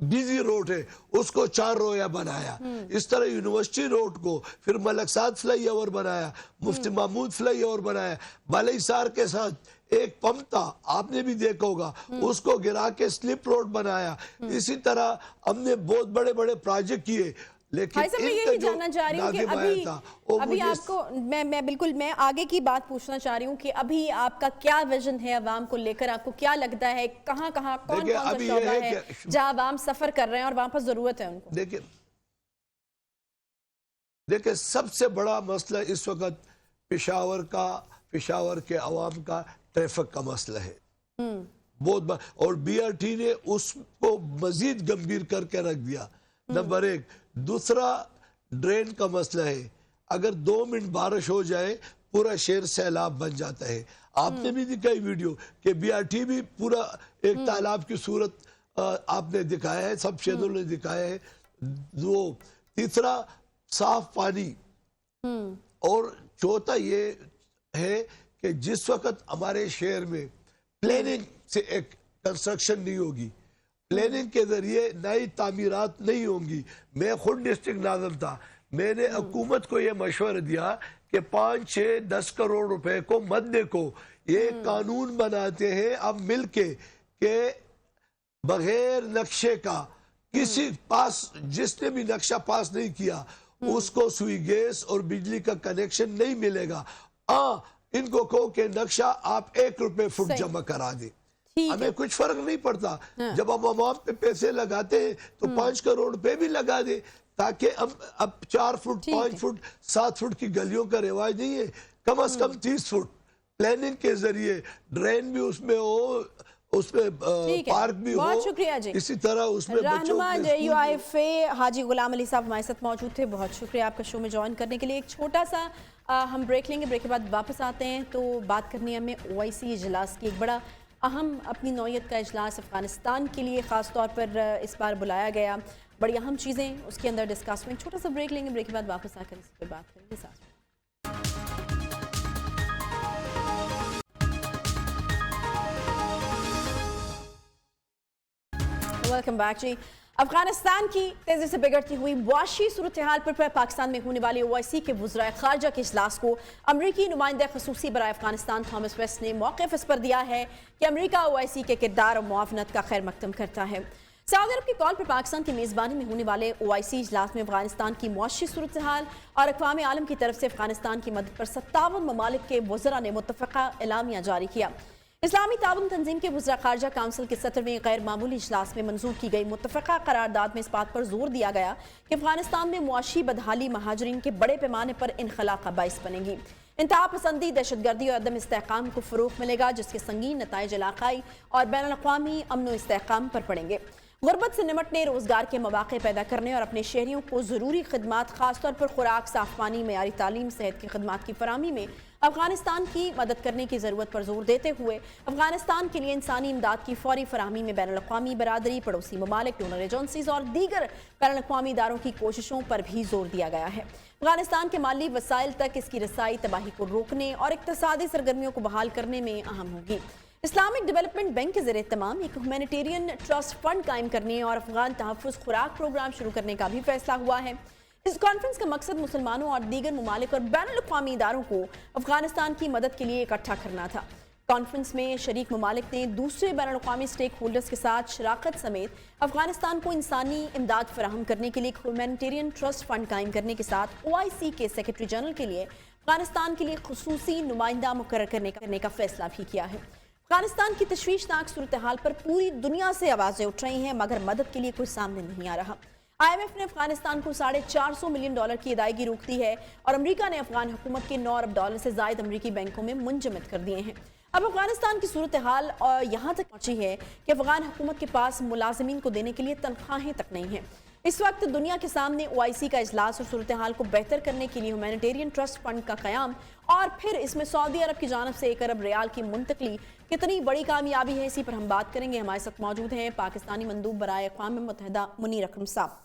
बिजी रोड है, उसको 4 रोया बनाया। इस तरह यूनिवर्सिटी रोड को, फिर मलक साद फ्लाई ओवर बनाया, मुफ्ती महमूद फ्लाई ओवर बनाया। बालाहिसार के साथ एक पंप था, आपने भी देखा होगा, उसको गिरा के स्लिप रोड बनाया। इसी तरह हमने बहुत बड़े बड़े प्रोजेक्ट किए। लेकिन मैं यही जानना चाह रही हूँ कि अभी आपको मैं आगे की बात पूछना चाह रही हूँ कि अभी आपका क्या विजन है अवाम को लेकर? आपको क्या लगता है कहाँ कहाँ कौन कौन सा शोबा है जहाँ अवाम सफर कर रहे हैं और वहां पर जरूरत है उनको? देखिए सबसे बड़ा मसला इस वक्त पेशावर के अवाम का ट्रैफिक का मसला है बहुत बड़ा, और BRT ने उसको मजीद गंभीर करके रख दिया। नंबर 1। दूसरा ड्रेन का मसला है। अगर 2 मिनट बारिश हो जाए पूरा शहर सैलाब बन जाता है। आपने भी दिखाई वीडियो कि BRT भी पूरा एक तालाब की सूरत आपने दिखाया है, सब शहरों ने दिखाया है। 2। तीसरा साफ पानी, और चौथा ये है कि जिस वक्त हमारे शहर में प्लानिंग से एक कंस्ट्रक्शन नहीं होगी, प्लानिंग के जरिए नई तामीरात नहीं होंगी। मैं खुद डिस्ट्रिक्ट नाज़िम था, मैंने हुकूमत को यह मशवरा दिया कि 5, 6, 10 करोड़ रुपए को मत देखो, ये कानून बनाते हैं अब मिलके के बगैर नक्शे का किसी पास, जिसने भी नक्शा पास नहीं किया उसको सुई गैस और बिजली का कनेक्शन नहीं मिलेगा। इनको कहो कि नक्शा आप 1 रुपए फुट जमा करा दे, हमें कुछ फर्क नहीं पड़ता। जब हम अवाम पे पैसे लगाते हैं तो 5 करोड़ रुपए भी लगा दे, ताकि हम अब 4 फुट 5 फुट 7 फुट की गलियों का रिवाज नहीं है, कम से कम 30 फुट प्लानिंग के जरिए ड्रेन भी उसमें हो, उसमें पार्क भी हो। बहुत शुक्रिया जी। इसी तरह उसमें रहनुमा JUIFA हाजी गुलाम अली साहब हमारे साथ मौजूद थे। बहुत शुक्रिया आपका शो में ज्वाइन करने के लिए। एक छोटा सा हम ब्रेक लेंगे, ब्रेक के बाद वापस आते हैं तो बात करनी है हमें OIC इजलास की। एक बड़ा अहम अपनी नौयत का इजलास अफगानिस्तान के लिए ख़ास तौर पर इस बार बुलाया गया, बड़ी अहम चीज़ें उसके अंदर डिस्कस हुई। छोटा सा ब्रेक लेंगे, ब्रेक के बाद वापस आकर इस पर बात करेंगे साथ। वेलकम बैक जी। अफगानिस्तान की तेजी से बिगड़ती हुई वाशी सूरत हाल पर पाकिस्तान में होने वाले OIC के वज़राए ख़ारजा के इजलास को अमरीकी नुमाइंदा ख़ुसूसी बराए अफगानिस्तान थॉमस वेस्ट ने मौक़िफ़ इस पर दिया है कि अमरीका OIC के किरदार और मुआवनत का खैर मकदम करता है। सऊदी अरब की कॉल पर पाकिस्तान की मेज़बानी में होने वाले OIC इजलास में अफगानिस्तान की मुआशी सूरत हाल और अक़वाम आलम की तरफ से अफगानिस्तान की मदद पर 57 ममालिक के वज़रा ने मुत्तफ़क़ा एलामिया जारी किया। इस्लामी ताउन तंजीम के वज़रा ख़ारजा काउंसिल के 17वें गैर मामूली इजलास में मंजूर की गई मुत्तफ़क़ा करारदाद में इस बात पर जोर दिया गया कि अफगानिस्तान में मुआशी बदहाली महाजरीन के बड़े पैमाने पर इनखला का बाइस बनेगी। इंतहा पसंदी, दहशतगर्दी और अदम इस्तेहकाम को फ़रोग़ मिलेगा, जिसके संगीन नताइज इलाक़ाई और बैनुल-अक़वामी अमन व इस्तेहकाम पर पड़ेंगे। गुर्बत से निमटने, रोज़गार के मौक़े पैदा करने और अपने शहरियों को ज़रूरी खदमात ख़ासतौर पर खुराक, साफ़ पानी, मयारी तालीम, सेहत की खदमात की फराहमी में अफगानिस्तान की मदद करने की ज़रूरत पर जोर देते हुए अफगानिस्तान के लिए इंसानी इमदाद की फौरी फराहमी में बैनुल-अक़वामी बरादरी, पड़ोसी ममालिक, डोनर एजेंसीज और दीगर बैनुल-अक़वामी इदारों की कोशिशों पर भी जोर दिया गया है। अफगानिस्तान के माली वसाइल तक इसकी रसाई तबाही को रोकने और इक़्तिसादी सरगर्मियों को बहाल करने में अहम होगी। इस्लामिक डेवलपमेंट बैंक के ज़रिए तमाम एक ह्यूमैनिटेरियन ट्रस्ट फंड कायम करने और अफगान तहफ़्फ़ुज़ खुराक प्रोग्राम शुरू करने का भी फैसला हुआ है। इस कॉन्फ्रेंस का मकसद मुसलमानों और दीगर ममालिक और बैनुल-अक़वामी इदारों को अफगानिस्तान की मदद के लिए इकट्ठा करना था। कॉन्फ्रेंस में शरीक ममालिक ने दूसरे बैनुल-अक़वामी स्टेक होल्डर्स के साथ शराकत समेत अफगानिस्तान को इंसानी इमदाद फराहम करने के लिए एक ह्यूमैनिटेरियन ट्रस्ट फंड कायम करने के साथ OIC के सेक्रेटरी जनरल के लिए अफगानिस्तान के लिए खुसूसी नुमाइंदा मुकर्रर करने का फैसला भी किया है। अफगानिस्तान की तशवीशनाक सूरत हाल पर पूरी दुनिया से आवाजें उठ रही हैं, मगर मदद के लिए कोई सामने नहीं आ रहा। IMF ने अफगानिस्तान को $450 मिलियन की अदायगी रोक दी है और अमेरिका ने अफगान हुकूमत के $9 अरब से जायद अमेरिकी बैंकों में मुंजमद कर दिए हैं। अब अफगानिस्तान की सूरत हाल यहाँ तक पहुंची है कि अफगान हुकूमत के पास मुलाजिमीन को देने के लिए तनख्वाहें तक नहीं हैं। इस वक्त दुनिया के सामने OIC का इजलास और सूरत हाल को बेहतर करने के लिए ह्यूमैनिटेरियन ट्रस्ट फंड का क़याम और फिर इसमें सऊदी अरब की जानब से 1 अरब रियाल की मुंतकली कितनी बड़ी कामयाबी है, इसी पर हम बात करेंगे। हमारे साथ मौजूद हैं पाकिस्तानी मंदूब बराए अक़वाम मुत्तहिदा मुनीर अकरम साहब।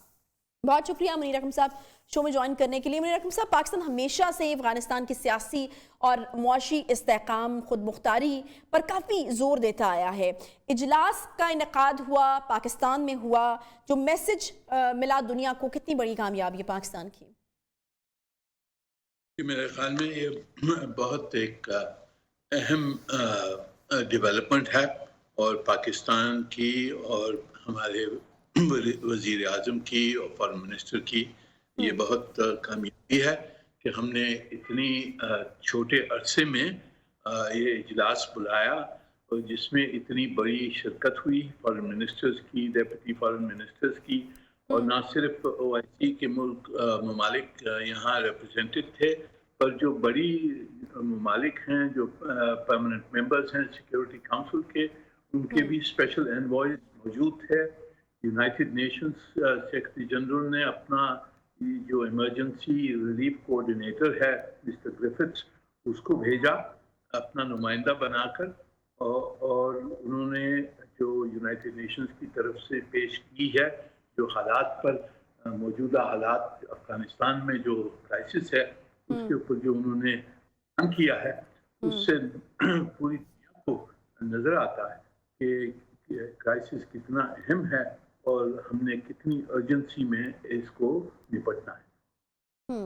बहुत शुक्रिया मुनीर अकरम साहब शो में ज्वाइन करने के लिए। मुनीर अकरम साहब, पाकिस्तान हमेशा से अफगानिस्तान की सियासी और मुआशी इस्तेहकाम खुद मुख्तारी पर काफ़ी जोर देता आया है। इजलास का इनेकाद हुआ, पाकिस्तान में हुआ, जो मैसेज मिला दुनिया को, कितनी बड़ी कामयाबी है पाकिस्तान की? मेरे ख्याल में ये बहुत एक अहम डेवलपमेंट है और पाकिस्तान की और हमारे वज़ीर आज़म की और फॉरेन मिनिस्टर की ये बहुत कामयाबी है कि हमने इतनी छोटे अरसे में ये इजलास बुलाया और जिसमें इतनी बड़ी शिरकत हुई फॉरेन मिनिस्टर्स की, डेप्यूटी फॉरेन मिनिस्टर्स की, और ना सिर्फ OIC के ममालिक यहाँ रिप्रेजेंटेड थे, पर जो बड़ी ममालिक हैं, जो परमानेंट मेंबर्स हैं सिक्योरिटी काउंसिल के, उनके भी स्पेशल एनवॉयज मौजूद थे। यूनाइटेड नेशंस सेक्रेटरी जनरल ने अपना जो इमरजेंसी रिलीफ कोऑर्डिनेटर है मिस्टर ग्रिफिथ्स, उसको भेजा अपना नुमाइंदा बनाकर, और उन्होंने जो यूनाइटेड नेशंस की तरफ से पेश की है जो हालात पर, मौजूदा हालात अफगानिस्तान में जो क्राइसिस है उसके ऊपर जो उन्होंने काम किया है, उससे पूरी दुनिया को नज़र आता है कि क्राइसिस कितना अहम है और हमने कितनी अर्जेंसी में इसको निपटना है।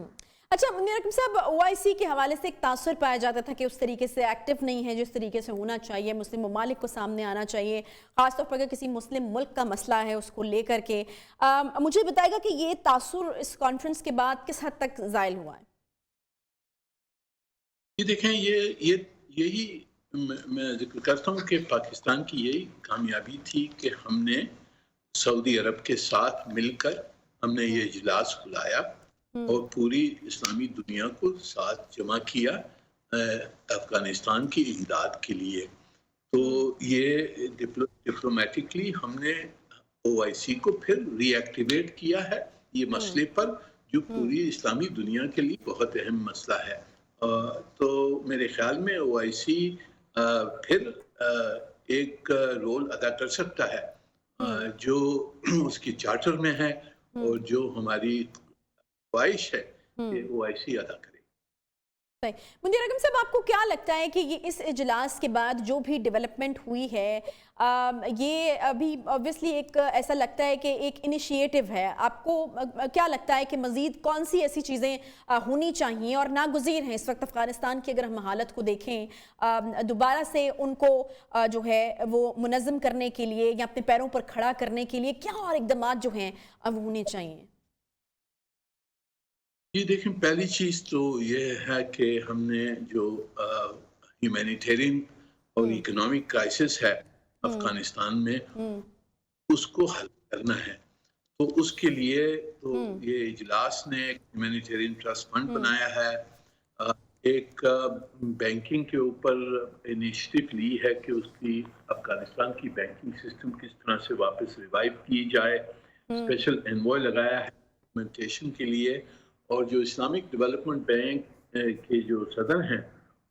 अच्छा मुनीर अकरम साहब, OIC के हवाले से एक तासुर पाया जाता था कि उस तरीके से एक्टिव नहीं है जिस तरीके से होना चाहिए, मुस्लिम ममालिक को सामने आना चाहिए, ख़ासतौर पर अगर किसी मुस्लिम मुल्क का मसला है उसको लेकर के। मुझे बताएगा कि ये तासुर इस कॉन्फ्रेंस के बाद किस हद तक ज़ायल हुआ है? ये देखें, यही मैं जिक्र करता हूँ कि पाकिस्तान की यही कामयाबी थी कि हमने सऊदी अरब के साथ मिलकर हमने ये इजलास बुलाया और पूरी इस्लामी दुनिया को साथ जमा किया अफगानिस्तान की इमदाद के लिए। तो ये डिप्लोमेटिकली हमने OIC को फिर रीएक्टिवेट किया है ये मसले पर, जो पूरी इस्लामी दुनिया के लिए बहुत अहम मसला है। तो मेरे ख्याल में OIC फिर एक रोल अदा कर सकता है जो उसकी चार्टर में है और जो हमारी ख्वाहिश है कि OIC अदा करे। मुनीर अकरम साहब, आपको क्या लगता है कि ये इस इजलास के बाद जो भी डेवलपमेंट हुई है, ये अभी ऑब्वियसली एक ऐसा लगता है कि एक इनिशिएटिव है, आपको क्या लगता है कि मज़ीद कौन सी ऐसी चीज़ें होनी चाहिए और नागुज़ीर हैं इस वक्त अफ़गानिस्तान की? अगर हम हालत को देखें दोबारा से उनको जो है वो मुनज़्ज़म करने के लिए या अपने पैरों पर खड़ा करने के लिए क्या और इक़दाम जो हैं वो होने चाहिए? ये देखें, पहली चीज़ तो ये है कि हमने जो ह्यूमैनिटेरियन और इकोनॉमिक क्राइसिस है अफगानिस्तान में, उसको हल करना है। तो उसके लिए तो ये इजलास ने एक ह्यूमैनिटेरियन ट्रस्ट फंड बनाया है, एक बैंकिंग के ऊपर इनिशिएटिव ली है कि उसकी अफगानिस्तान की बैंकिंग सिस्टम किस तरह से वापस रिवाइव की जाए, स्पेशल एनवॉय लगाया है इम्प्लीमेंटेशन के लिए। और जो इस्लामिक डेवलपमेंट बैंक के जो सदर हैं,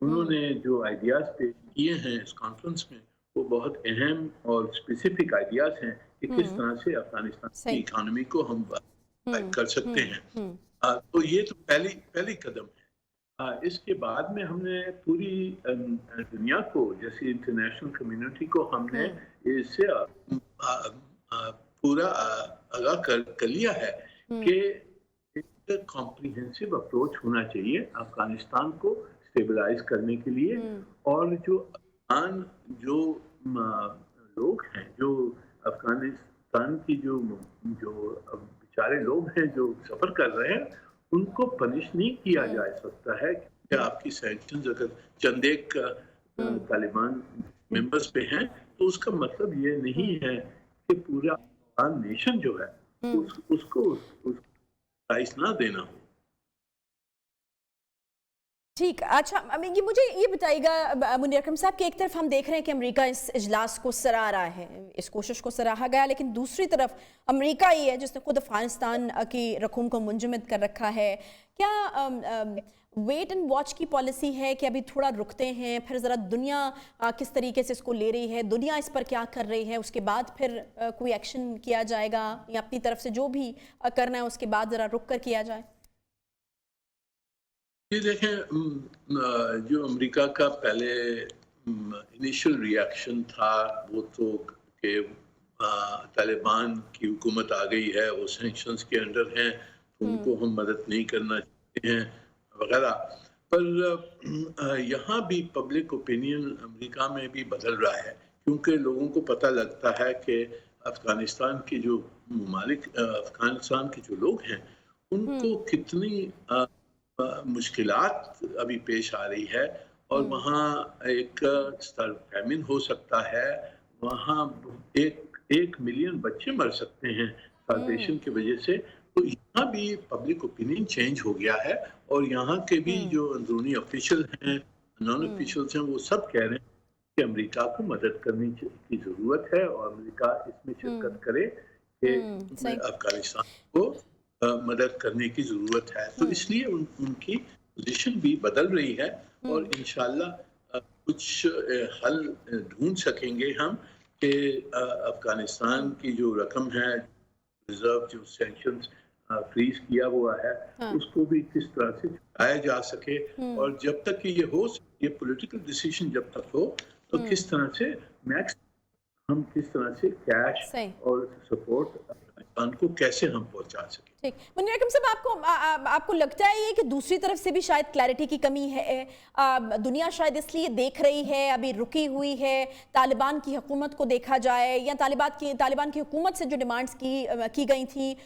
उन्होंने जो आइडियाज़ पेश किए हैं इस कॉन्फ्रेंस में, वो बहुत अहम और स्पेसिफिक आइडियाज़ हैं कि किस तरह से अफगानिस्तान की इकानमी को हम कर सकते हैं। तो ये तो पहली कदम है। इसके बाद में हमने पूरी दुनिया को, जैसे इंटरनेशनल कम्युनिटी को, हमने इससे पूरा आगाह कर लिया है कि कॉम्प्रिहेंसिव अप्रोच होना चाहिए अफगानिस्तान को स्टेबलाइज करने के लिए। और जो अफगान जो लोग हैं, जो अफगानिस्तान की जो बेचारे लोग हैं जो सफ़र कर रहे हैं, उनको पनिश नहीं किया जा सकता है कि आपकी सैंक्शंस अगर चंद एक तालिबान मेंबर्स पे हैं, तो उसका मतलब ये नहीं है कि पूरा अफगान नेशन जो है उसको प्राइस ना देना हो। ठीक, अच्छा ये मुझे ये बताइएगा मुनीर अकरम साहब कि एक तरफ हम देख रहे हैं कि अमेरिका इस इजलास को सराह रहा है, इस कोशिश को सराहा गया, लेकिन दूसरी तरफ अमेरिका ही है जिसने खुद अफगानिस्तान की रकूम को मुंजमद कर रखा है। क्या वेट एंड वॉच की पॉलिसी है कि अभी थोड़ा रुकते हैं, फिर ज़रा दुनिया किस तरीके से इसको ले रही है, दुनिया इस पर क्या कर रही है, उसके बाद फिर कोई एक्शन किया जाएगा, या अपनी तरफ से जो भी करना है उसके बाद ज़रा रुक कर किया जाए? ये देखें, जो अमेरिका का पहले इनिशियल रिएक्शन था वो तो कि तालिबान की हुकूमत आ गई है, वो सैंक्शंस के अंडर हैं, तो उनको हम मदद नहीं करना चाहते हैं वगैरह। पर यहाँ भी पब्लिक ओपिनियन अमेरिका में भी बदल रहा है, क्योंकि लोगों को पता लगता है कि अफ़गानिस्तान के जो ममालिक, अफ़गानिस्तान के जो लोग हैं उनको कितनी मुश्किलात अभी पेश आ रही है, और वहाँ एक फैमिन हो सकता है, वहाँ 1 मिलियन बच्चे मर सकते हैं स्टारवेशन की वजह से। तो यहाँ भी पब्लिक ओपिनियन चेंज हो गया है, और यहाँ के भी जो अंदरूनी ऑफिशियल हैं, नॉन ऑफिशियल्स हैं, वो सब कह रहे हैं कि अमेरिका को मदद करने की ज़रूरत है, और अमेरिका इसमें शिरकत करे कि अफगानिस्तान को मदद करने की ज़रूरत है। तो इसलिए उनकी पोजीशन भी बदल रही है, और इंशाल्लाह कुछ हल ढूंढ सकेंगे हम कि अफगानिस्तान की जो रकम है, रिजर्व जो सैंक्शंस फ्रीज किया हुआ है, उसको भी किस तरह से चुकाया जा सके, और जब तक कि ये हो, ये पॉलिटिकल डिसीजन जब तक हो, तो किस तरह से हम किस तरह से कैश और सपोर्ट अफगानिस्तान को कैसे हम पहुंचा सके। ठीक, मुनीर अकरम साहब, आपको लगता है ये कि दूसरी तरफ से भी शायद क्लैरिटी की कमी है? दुनिया शायद इसलिए देख रही है, अभी रुकी हुई है, तालिबान की हुकूमत को देखा जाए, या तालिबान की हुकूमत से जो डिमांड्स की गई थी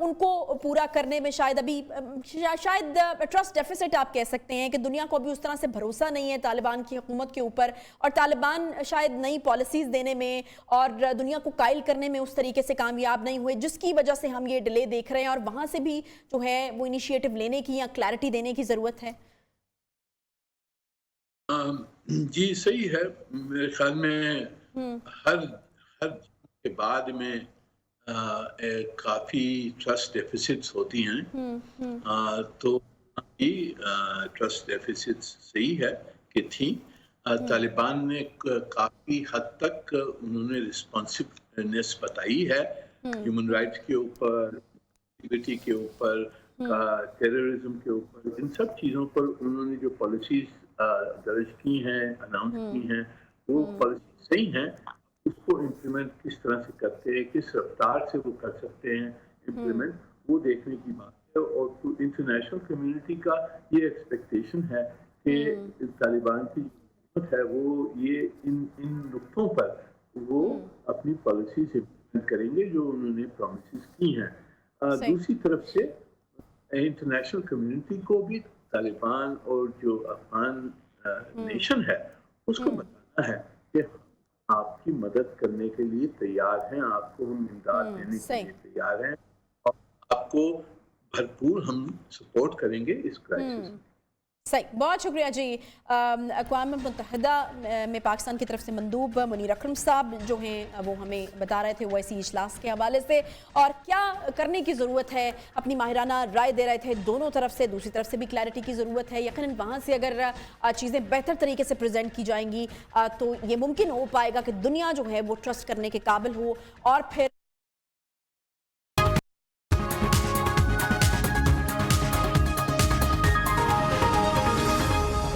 उनको पूरा करने में शायद अभी शायद ट्रस्ट डेफिसिट आप कह सकते हैं कि दुनिया को अभी उस तरह से भरोसा नहीं है तालिबान की हुकूमत के ऊपर, और तालिबान शायद नई पॉलिसीज़ देने में और दुनिया को कायल करने में उस तरीके से कामयाब नहीं हुए, जिसकी वजह से हम ये डिले देख रहे हैं, और वहाँ से भी जो है वो इनिशिएटिव लेने की या क्लैरिटी देने की ज़रूरत है। जी सही है, मेरे ख्याल में हर के बाद में काफ़ी ट्रस्ट डेफिसिट्स होती हैं, तो ट्रस्ट डेफिसिट्स सही है कि थी। तालिबान ने काफ़ी हद तक उन्होंने रिस्पॉन्सिवनेस बताई है ह्यूमन राइट्स के ऊपर, सिक्योरिटी के ऊपर, टेररिज्म के ऊपर, इन सब चीज़ों पर उन्होंने जो पॉलिसीज दर्ज की हैं, अनाउंस की हैं, वो पॉलिसी सही हैं। उसको इम्प्लीमेंट किस तरह से करते हैं, किस रफ्तार से वो कर सकते हैं इम्प्लीमेंट, वो देखने की बात है। और इंटरनेशनल कम्युनिटी का ये एक्सपेक्टेशन है कि तालिबान की हुकूमत है वो ये इन नुक्तों पर वो अपनी पॉलिसी से इम्प्लीमेंट करेंगे जो उन्होंने प्रॉमिसेस की हैं। दूसरी तरफ से इंटरनेशनल कम्युनिटी को भी तालिबान और जो अफगान नेशन है उसको बताना है कि आपकी मदद करने के लिए तैयार हैं, आपको हम इमदाद देने के लिए तैयार हैं, और आपको भरपूर हम सपोर्ट करेंगे इस क्राइसिस में। सही, बहुत शुक्रिया जी। अक़वाम मुत्तहिदा में पाकिस्तान की तरफ से मंदूब मुनीर अकरम साहब जो हैं वो हमें बता रहे थे ओआईसी इजलास के हवाले से, और क्या करने की ज़रूरत है, अपनी माहिराना राय दे रहे थे दोनों तरफ से। दूसरी तरफ से भी क्लैरिटी की ज़रूरत है, यकीनन वहाँ से अगर चीज़ें बेहतर तरीके से प्रेजेंट की जाएंगी तो ये मुमकिन हो पाएगा कि दुनिया जो है वो ट्रस्ट करने के काबिल हो, और फिर